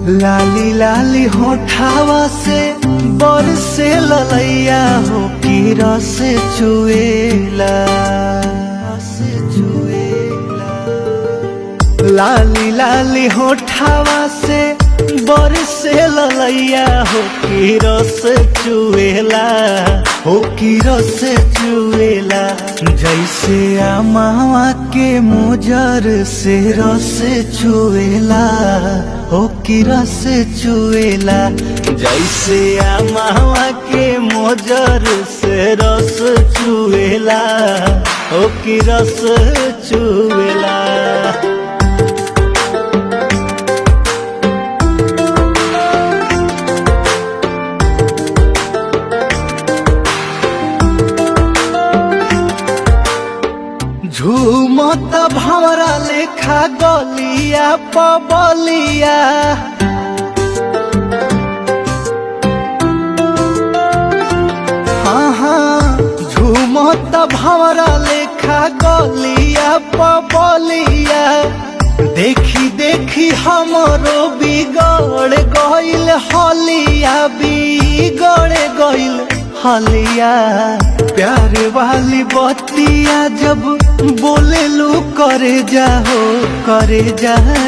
लाली लाली होठावा से बरसे ललैया हो की रस चुएला लाली लाली होठावा से बरसे ललैया हो की रस चुएला हो की रस चुएला जैसे आमावा के मोजर से रस चुएला हो की रस चुएला जैसे आमावा के मोजर से रस चुएला हो की रस चुएला। झूमत भंवरा लेखा गलिया पबलिया हाँ हाँ झूमत भंवरा लेखा गलिया पबलिया देखी देखी हमरो बिगड़ गइल हलिया बिगड़ गइल हलिया प्यार वाली बतिया जब बोले लो करे जा